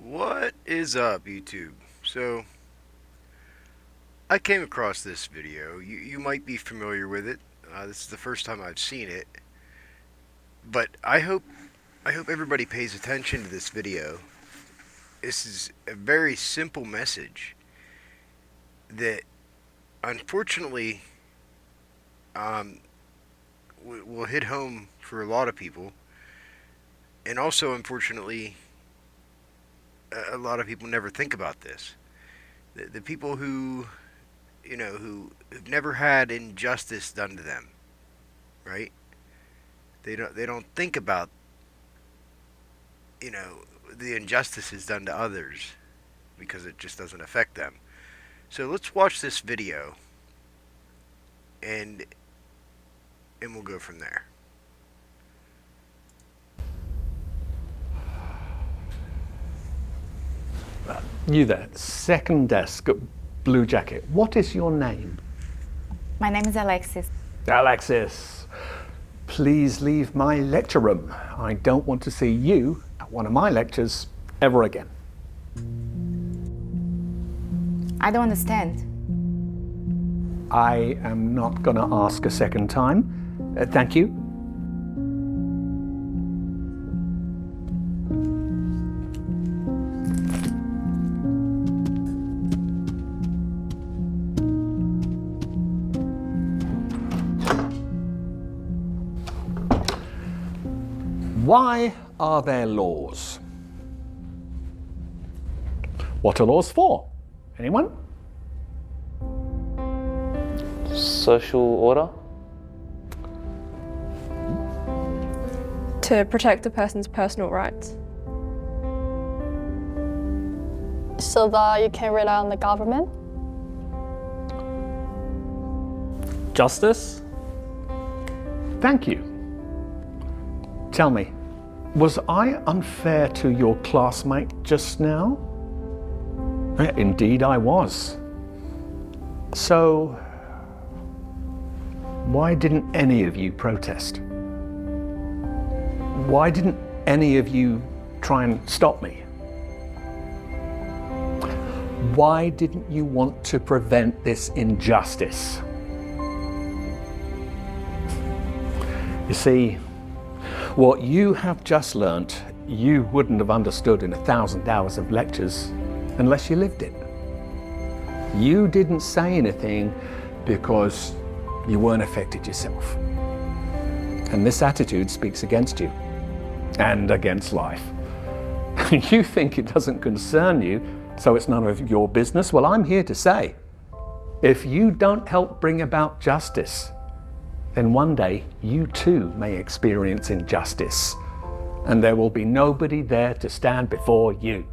What is up, YouTube? So, I came across this video. You might be familiar with it. This is the first time I've seen it, but I hope everybody pays attention to this video. This is a very simple message that, unfortunately, um, will hit home for a lot of people, and also, unfortunately, a lot of people never think about this. The people who who've never had injustice done to them, right? They don't think about the injustices done to others because it just doesn't affect them. So let's watch this video and we'll go from there. You there, second desk, blue jacket. What is your name? My name is Alexis. Alexis, please leave my lecture room. I don't want to see you at one of my lectures ever again. I don't understand. I am not going to ask a second time. Thank you. Why are there laws? What are laws for? Anyone? Social order? To protect a person's personal rights. So that you can rely on the government? Justice? Thank you. Tell me, was I unfair to your classmate just now? Indeed I was. So, why didn't any of you protest? Why didn't any of you try and stop me? Why didn't you want to prevent this injustice? You see, what you have just learnt, you wouldn't have understood in 1,000 hours of lectures unless you lived it. You didn't say anything because you weren't affected yourself. And this attitude speaks against you and against life. You think it doesn't concern you, so it's none of your business. Well, I'm here to say, if you don't help bring about justice, then one day you too may experience injustice, and there will be nobody there to stand before you.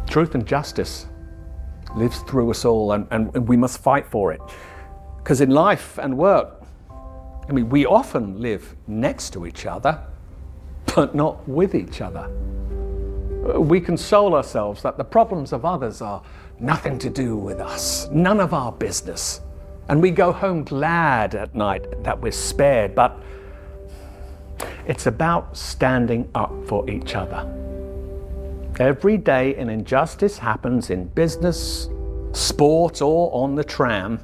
Truth and justice lives through us all, and we must fight for it. Because in life and work, we often live next to each other, but not with each other. We console ourselves that the problems of others are nothing to do with us, none of our business. And we go home glad at night that we're spared, but it's about standing up for each other. Every day an injustice happens in business, sport, or on the tram.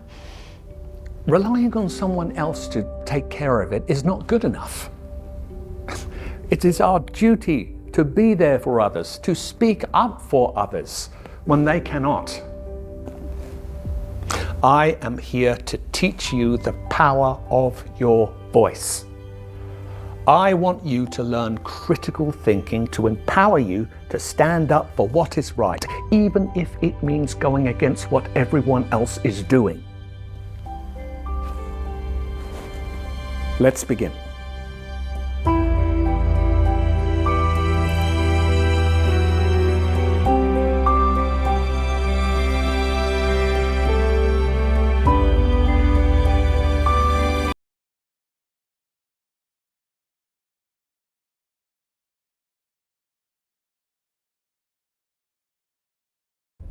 Relying on someone else to take care of it is not good enough. It is our duty to be there for others, to speak up for others when they cannot. I am here to teach you the power of your voice. I want you to learn critical thinking to empower you to stand up for what is right, even if it means going against what everyone else is doing. Let's begin.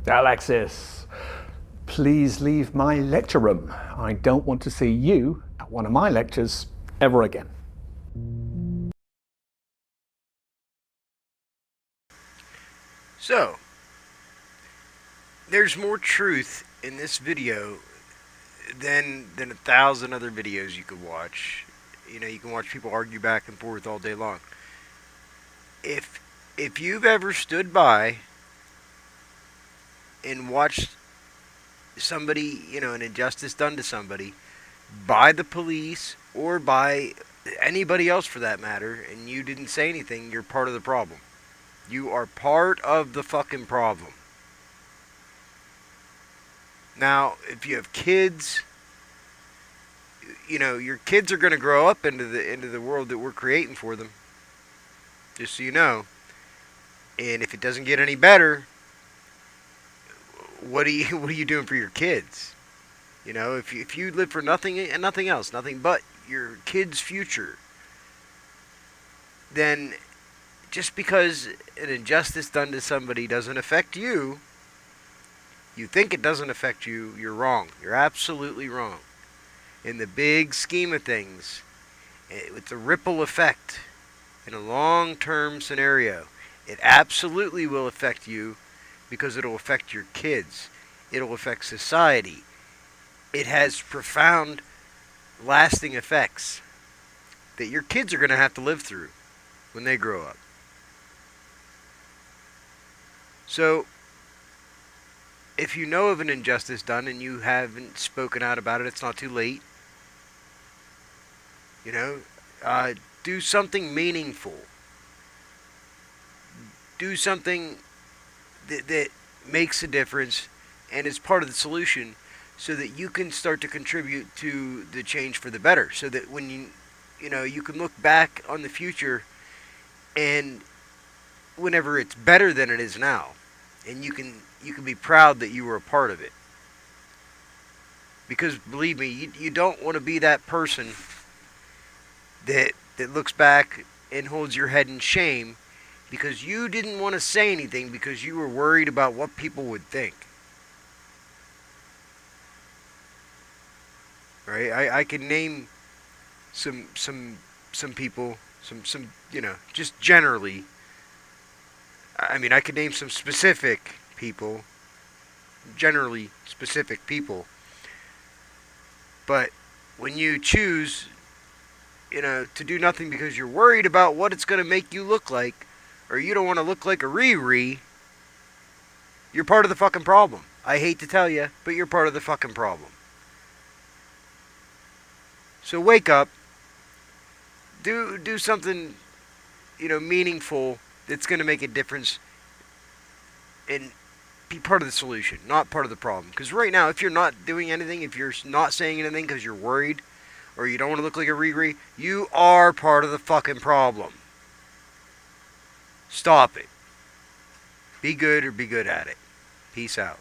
Alexis, please leave my lecture room. I don't want to see you at one of my lectures ever again. So, there's more truth in this video than 1,000 other videos you could watch. You know, you can watch people argue back and forth all day long. If you've ever stood by and watched somebody, you know, an injustice done to somebody by the police or by anybody else for that matter, and you didn't say anything, you're part of the problem. You are part of the fucking problem. Now, if you have kids, you know, your kids are going to grow up into the world that we're creating for them. Just so you know. And if it doesn't get any better, what are you doing for your kids? You know, if you live for nothing and nothing else, nothing but your kids' future, then just because an injustice done to somebody doesn't affect you, you think it doesn't affect you, you're wrong. You're absolutely wrong. In the big scheme of things, with the ripple effect, in a long-term scenario, it absolutely will affect you because it'll affect your kids. It'll affect society. It has profound, lasting effects that your kids are going to have to live through when they grow up. So, if you know of an injustice done and you haven't spoken out about it, it's not too late. You know, do something meaningful. Do something that makes a difference and is part of the solution so that you can start to contribute to the change for the better. So that when you know, you can look back on the future and whenever it's better than it is now, and you can be proud that you were a part of it. Because believe me, you don't want to be that person that looks back and holds your head in shame because you didn't want to say anything because you were worried about what people would think. Right? I can name some people, some you know, just generally. I mean, I could name some specific people, generally specific people. But when you choose, you know, to do nothing because you're worried about what it's going to make you look like, or you don't want to look like a Riri, you're part of the fucking problem. I hate to tell you, but you're part of the fucking problem. So wake up, do something, you know, meaningful that's going to make a difference and be part of the solution, not part of the problem. Because right now, if you're not doing anything, if you're not saying anything because you're worried or you don't want to look like a Riri, you are part of the fucking problem. Stop it. Be good or be good at it. Peace out.